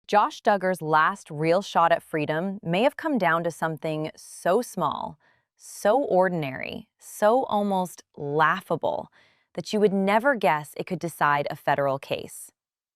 Josh Duggar's last real shot at freedom may have come down to something so small, so ordinary, so almost laughable that you would never guess it could decide a federal case.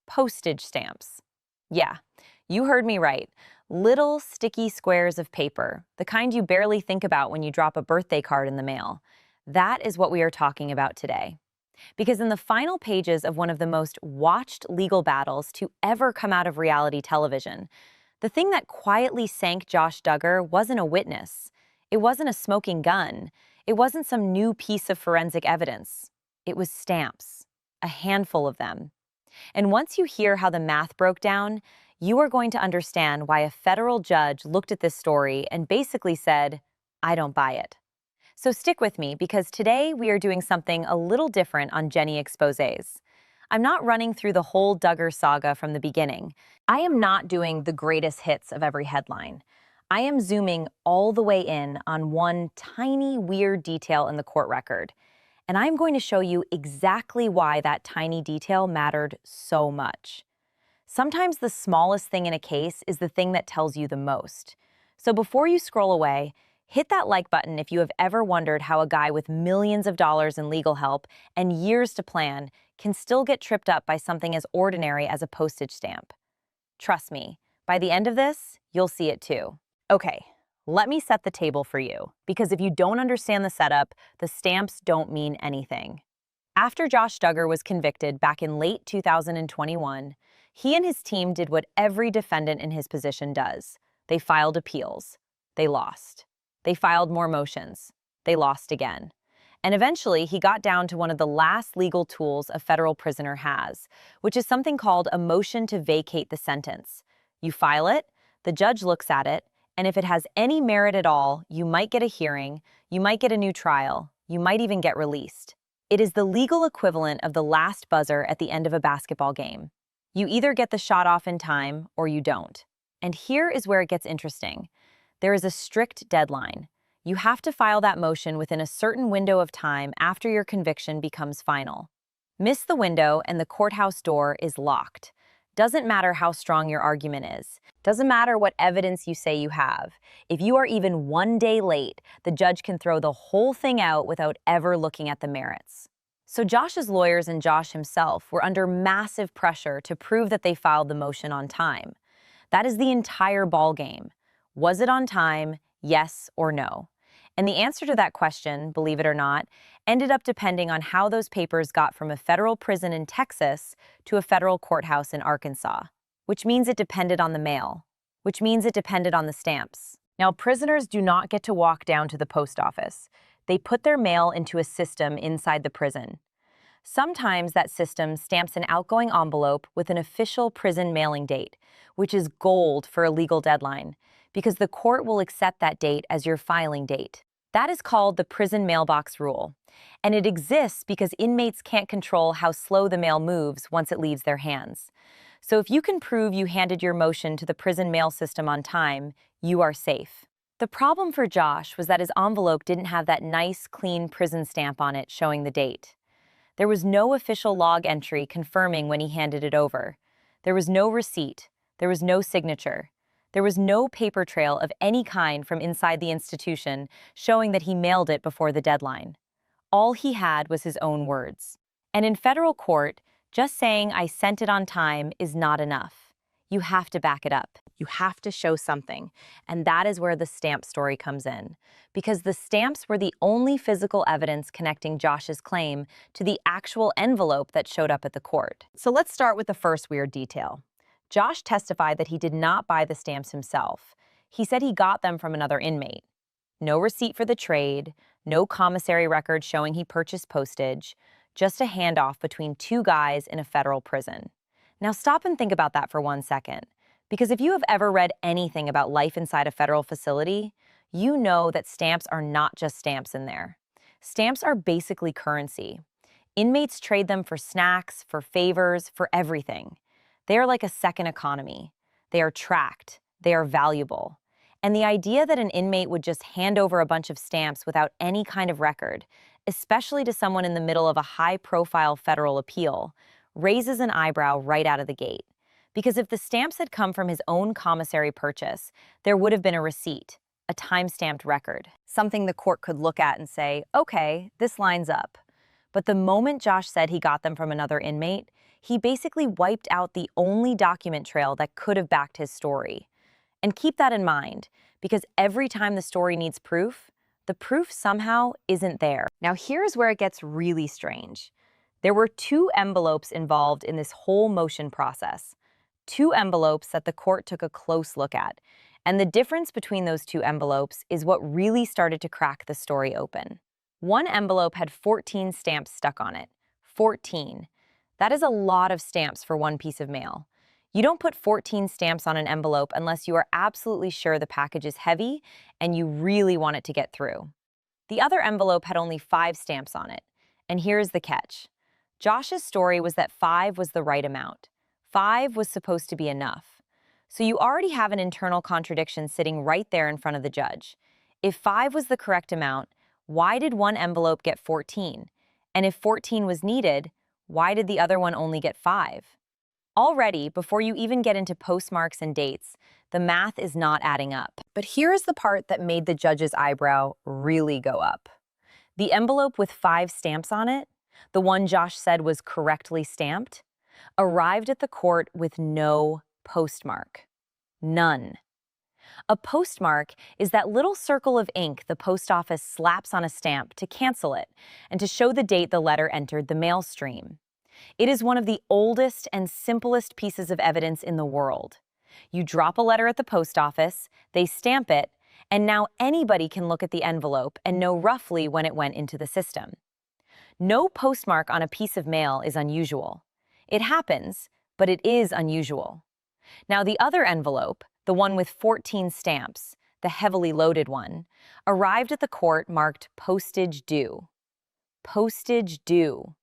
Postage stamps. Yeah, you heard me right. Little sticky squares of paper, the kind you barely think about when you drop a birthday card in the mail. That is what we are talking about today. Because in the final pages of one of the most watched legal battles to ever come out of reality television, the thing that quietly sank Josh Duggar wasn't a witness. It wasn't a smoking gun. It wasn't some new piece of forensic evidence. It was stamps, a handful of them. And once you hear how the math broke down, you are going to understand why a federal judge looked at this story and basically said, "I don't buy it." So stick with me because today we are doing something a little different on Jenny Exposés. I'm not running through the whole Duggar saga from the beginning. I am not doing the greatest hits of every headline. I am zooming all the way in on one tiny weird detail in the court record. And I'm going to show you exactly why that tiny detail mattered so much. Sometimes the smallest thing in a case is the thing that tells you the most. So before you scroll away, hit that like button if you have ever wondered how a guy with millions of dollars in legal help and years to plan can still get tripped up by something as ordinary as a postage stamp. Trust me, by the end of this, you'll see it too. Okay, let me set the table for you, because if you don't understand the setup, the stamps don't mean anything. After Josh Duggar was convicted back in late 2021, he and his team did what every defendant in his position does. They filed appeals. They lost. They filed more motions. They lost again. And eventually, he got down to one of the last legal tools a federal prisoner has, which is something called a motion to vacate the sentence. You file it, the judge looks at it, and if it has any merit at all, you might get a hearing, you might get a new trial, you might even get released. It is the legal equivalent of the last buzzer at the end of a basketball game. You either get the shot off in time or you don't. And here is where it gets interesting. There is a strict deadline. You have to file that motion within a certain window of time after your conviction becomes final. Miss the window and the courthouse door is locked. Doesn't matter how strong your argument is. Doesn't matter what evidence you say you have. If you are even one day late, the judge can throw the whole thing out without ever looking at the merits. So Josh's lawyers and Josh himself were under massive pressure to prove that they filed the motion on time. That is the entire ball game. Was it on time, yes or no? And the answer to that question, believe it or not, ended up depending on how those papers got from a federal prison in Texas to a federal courthouse in Arkansas, which means it depended on the mail, which means it depended on the stamps. Now, prisoners do not get to walk down to the post office. They put their mail into a system inside the prison. Sometimes that system stamps an outgoing envelope with an official prison mailing date, which is gold for a legal deadline, because the court will accept that date as your filing date. That is called the prison mailbox rule, and it exists because inmates can't control how slow the mail moves once it leaves their hands. So if you can prove you handed your motion to the prison mail system on time, you are safe. The problem for Josh was that his envelope didn't have that nice, clean prison stamp on it showing the date. There was no official log entry confirming when he handed it over. There was no receipt. There was no signature. There was no paper trail of any kind from inside the institution showing that he mailed it before the deadline. All he had was his own words. And in federal court, just saying "I sent it on time" is not enough. You have to back it up. You have to show something. And that is where the stamp story comes in. Because the stamps were the only physical evidence connecting Josh's claim to the actual envelope that showed up at the court. So let's start with the first weird detail. Josh testified that he did not buy the stamps himself. He said he got them from another inmate. No receipt for the trade, no commissary record showing he purchased postage, just a handoff between two guys in a federal prison. Now stop and think about that for 1 second, because if you have ever read anything about life inside a federal facility, you know that stamps are not just stamps in there. Stamps are basically currency. Inmates trade them for snacks, for favors, for everything. They are like a second economy. They are tracked. They are valuable. And the idea that an inmate would just hand over a bunch of stamps without any kind of record, especially to someone in the middle of a high-profile federal appeal, raises an eyebrow right out of the gate. Because if the stamps had come from his own commissary purchase, there would have been a receipt, a time-stamped record, something the court could look at and say, okay, this lines up. But the moment Josh said he got them from another inmate, he basically wiped out the only document trail that could have backed his story. And keep that in mind, because every time the story needs proof, the proof somehow isn't there. Now here's where it gets really strange. There were 2 envelopes involved in this whole motion process. 2 envelopes that the court took a close look at. And the difference between those 2 envelopes is what really started to crack the story open. One envelope had 14 stamps stuck on it. 14. That is a lot of stamps for one piece of mail. You don't put 14 stamps on an envelope unless you are absolutely sure the package is heavy and you really want it to get through. The other envelope had only 5 stamps on it. And here's the catch. Josh's story was that 5 was the right amount. 5 was supposed to be enough. So you already have an internal contradiction sitting right there in front of the judge. If 5 was the correct amount, why did one envelope get 14? And if 14 was needed, why did the other one only get 5? Already, before you even get into postmarks and dates, the math is not adding up. But here is the part that made the judge's eyebrow really go up. The envelope with 5 stamps on it, the one Josh said was correctly stamped, arrived at the court with no postmark. None. A postmark is that little circle of ink the post office slaps on a stamp to cancel it and to show the date the letter entered the mail stream. It is one of the oldest and simplest pieces of evidence in the world. You drop a letter at the post office, they stamp it, and now anybody can look at the envelope and know roughly when it went into the system. No postmark on a piece of mail is unusual. It happens, but it is unusual. Now the other envelope, the one with 14 stamps, the heavily loaded one, arrived at the court marked postage due. Postage due.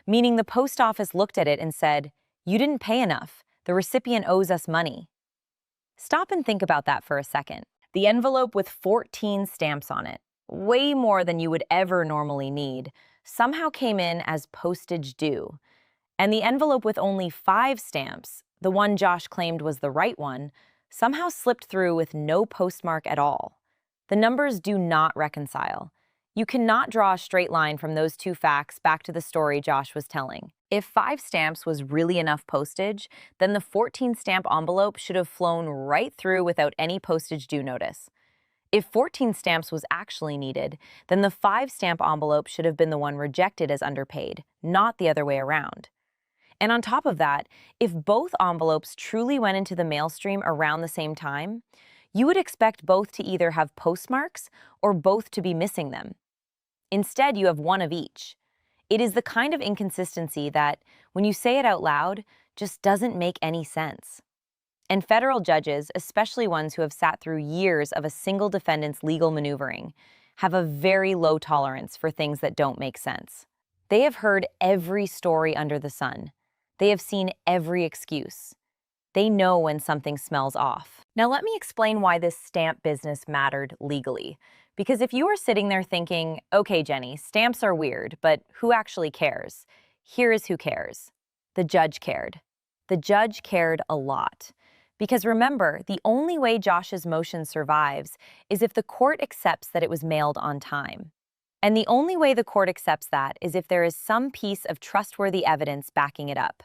Meaning the post office looked at it and said, "You didn't pay enough. The recipient owes us money." Stop and think about that for a second. The envelope with 14 stamps on it, way more than you would ever normally need, somehow came in as postage due. And the envelope with only 5 stamps, the one Josh claimed was the right one, somehow slipped through with no postmark at all. The numbers do not reconcile. You cannot draw a straight line from those 2 facts back to the story Josh was telling. If 5 stamps was really enough postage, then the 14 stamp envelope should have flown right through without any postage due notice. If 14 stamps was actually needed, then the 5 stamp envelope should have been the one rejected as underpaid, not the other way around. And on top of that, if both envelopes truly went into the mail stream around the same time, you would expect both to either have postmarks or both to be missing them. Instead, you have one of each. It is the kind of inconsistency that, when you say it out loud, just doesn't make any sense. And federal judges, especially ones who have sat through years of a single defendant's legal maneuvering, have a very low tolerance for things that don't make sense. They have heard every story under the sun. They have seen every excuse. They know when something smells off. Now let me explain why this stamp business mattered legally. Because if you are sitting there thinking, okay, Jenny, stamps are weird, but who actually cares? Here is who cares. The judge cared. The judge cared a lot. Because remember, the only way Josh's motion survives is if the court accepts that it was mailed on time. And the only way the court accepts that is if there is some piece of trustworthy evidence backing it up.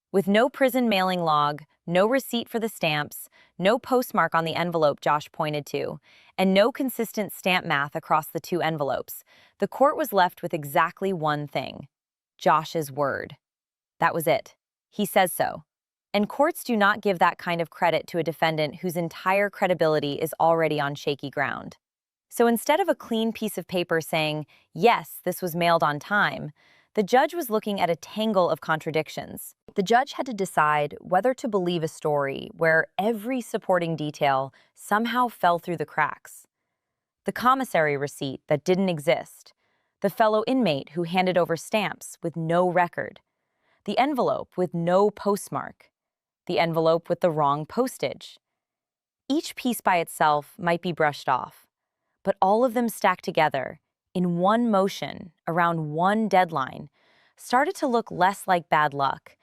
With no prison mailing log, no receipt for the stamps, no postmark on the envelope Josh pointed to, and no consistent stamp math across the 2 envelopes, the court was left with exactly one thing: Josh's word. That was it. He says so. And courts do not give that kind of credit to a defendant whose entire credibility is already on shaky ground. So instead of a clean piece of paper saying, yes, this was mailed on time, the judge was looking at a tangle of contradictions. The judge had to decide whether to believe a story where every supporting detail somehow fell through the cracks. The commissary receipt that didn't exist, the fellow inmate who handed over stamps with no record, the envelope with no postmark, the envelope with the wrong postage. Each piece by itself might be brushed off, but all of them stacked together in one motion around one deadline started to look less like bad luck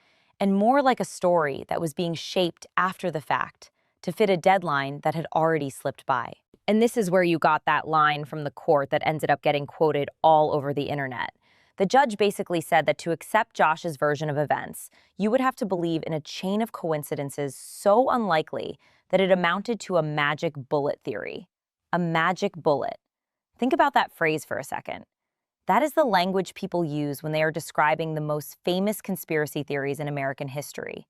and more like a story that was being shaped after the fact to fit a deadline that had already slipped by. And this is where you got that line from the court that ended up getting quoted all over the internet. The judge basically said that to accept Josh's version of events, you would have to believe in a chain of coincidences so unlikely that it amounted to a magic bullet theory. A magic bullet. Think about that phrase for a second. That is the language people use when they are describing the most famous conspiracy theories in American history.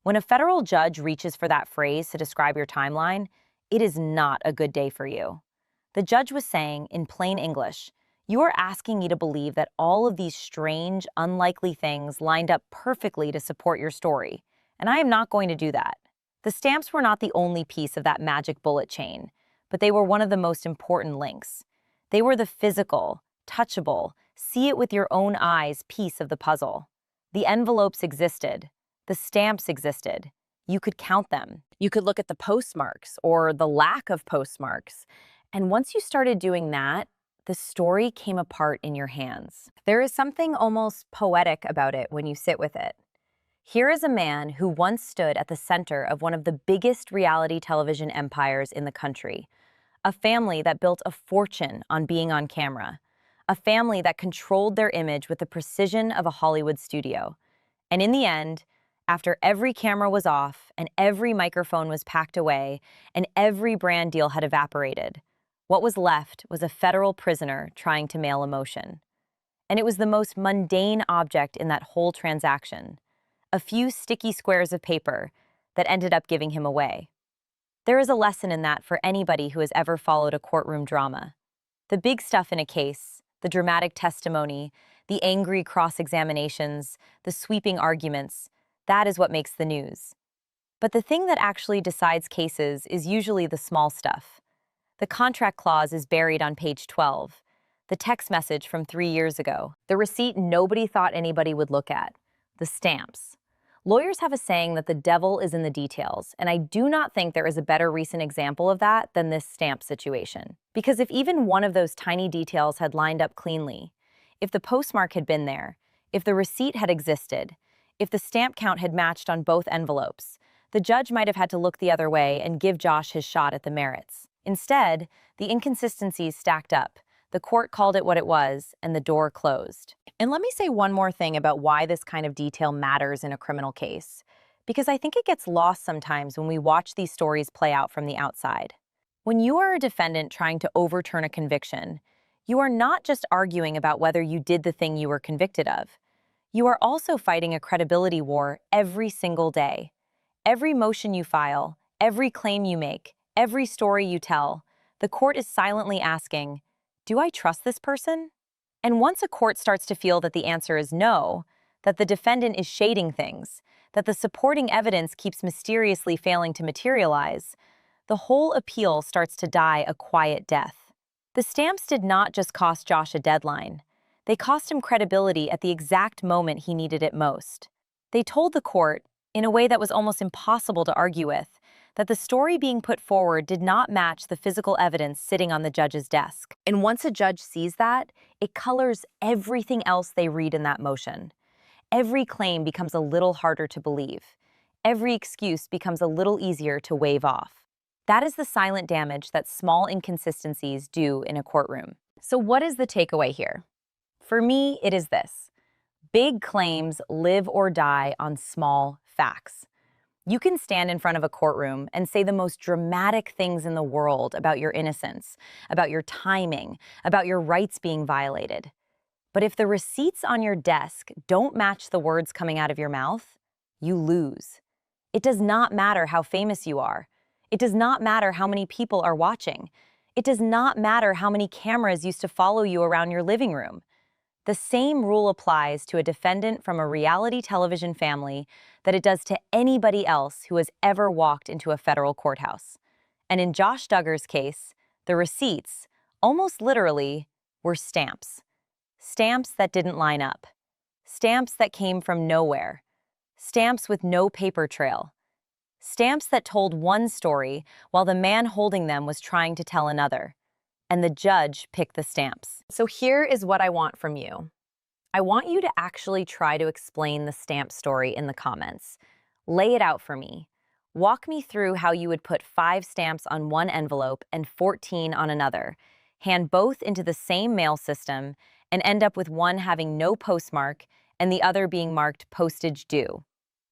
When a federal judge reaches for that phrase to describe your timeline, it is not a good day for you. The judge was saying, in plain English, you are asking me to believe that all of these strange, unlikely things lined up perfectly to support your story, and I am not going to do that. The stamps were not the only piece of that magic bullet chain, but they were one of the most important links. They were the physical, touchable, see it with your own eyes piece of the puzzle. The envelopes existed. The stamps existed. You could count them. You could look at the postmarks or the lack of postmarks. And once you started doing that, the story came apart in your hands. There is something almost poetic about it when you sit with it. Here is a man who once stood at the center of one of the biggest reality television empires in the country, a family that built a fortune on being on camera, a family that controlled their image with the precision of a Hollywood studio. And in the end, after every camera was off and every microphone was packed away and every brand deal had evaporated, what was left was a federal prisoner trying to mail a motion. And it was the most mundane object in that whole transaction, a few sticky squares of paper that ended up giving him away. There is a lesson in that for anybody who has ever followed a courtroom drama. The big stuff in a case, the dramatic testimony, the angry cross-examinations, the sweeping arguments, that is what makes the news. But the thing that actually decides cases is usually the small stuff. The contract clause is buried on page 12. The text message from 3 years ago. The receipt nobody thought anybody would look at. The stamps. Lawyers have a saying that the devil is in the details, and I do not think there is a better recent example of that than this stamp situation. Because if even one of those tiny details had lined up cleanly, if the postmark had been there, if the receipt had existed, if the stamp count had matched on both envelopes, the judge might have had to look the other way and give Josh his shot at the merits. Instead, the inconsistencies stacked up. The court called it what it was, and the door closed. And let me say one more thing about why this kind of detail matters in a criminal case, because I think it gets lost sometimes when we watch these stories play out from the outside. When you are a defendant trying to overturn a conviction, you are not just arguing about whether you did the thing you were convicted of. You are also fighting a credibility war every single day. Every motion you file, every claim you make, every story you tell, the court is silently asking, do I trust this person? And once a court starts to feel that the answer is no, that the defendant is shading things, that the supporting evidence keeps mysteriously failing to materialize, the whole appeal starts to die a quiet death. The stamps did not just cost Josh a deadline. They cost him credibility at the exact moment he needed it most. They told the court, in a way that was almost impossible to argue with, that the story being put forward did not match the physical evidence sitting on the judge's desk. And once a judge sees that, it colors everything else they read in that motion. Every claim becomes a little harder to believe. Every excuse becomes a little easier to wave off. That is the silent damage that small inconsistencies do in a courtroom. So what is the takeaway here? For me, it is this. Big claims live or die on small facts. You can stand in front of a courtroom and say the most dramatic things in the world about your innocence, about your timing, about your rights being violated. But if the receipts on your desk don't match the words coming out of your mouth, you lose. It does not matter how famous you are. It does not matter how many people are watching. It does not matter how many cameras used to follow you around your living room. The same rule applies to a defendant from a reality television family that it does to anybody else who has ever walked into a federal courthouse. And in Josh Duggar's case, the receipts, almost literally, were stamps. Stamps that didn't line up. Stamps that came from nowhere. Stamps with no paper trail. Stamps that told one story while the man holding them was trying to tell another. And the judge picked the stamps. So here is what I want from you. I want you to actually try to explain the stamp story in the comments. Lay it out for me. Walk me through how you would put 5 stamps on one envelope and 14 on another, hand both into the same mail system, and end up with one having no postmark and the other being marked postage due.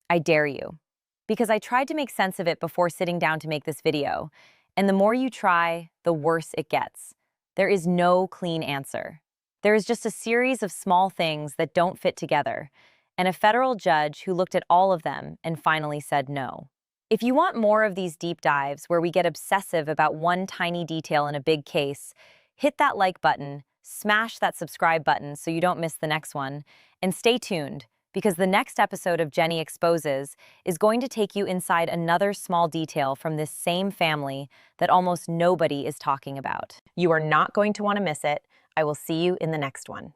I dare you. Because I tried to make sense of it before sitting down to make this video, and the more you try, the worse it gets. There is no clean answer. There is just a series of small things that don't fit together, and a federal judge who looked at all of them and finally said no. If you want more of these deep dives where we get obsessive about one tiny detail in a big case, hit that like button, smash that subscribe button so you don't miss the next one, and stay tuned because the next episode of Jenny Exposes is going to take you inside another small detail from this same family that almost nobody is talking about. You are not going to want to miss it. I will see you in the next one.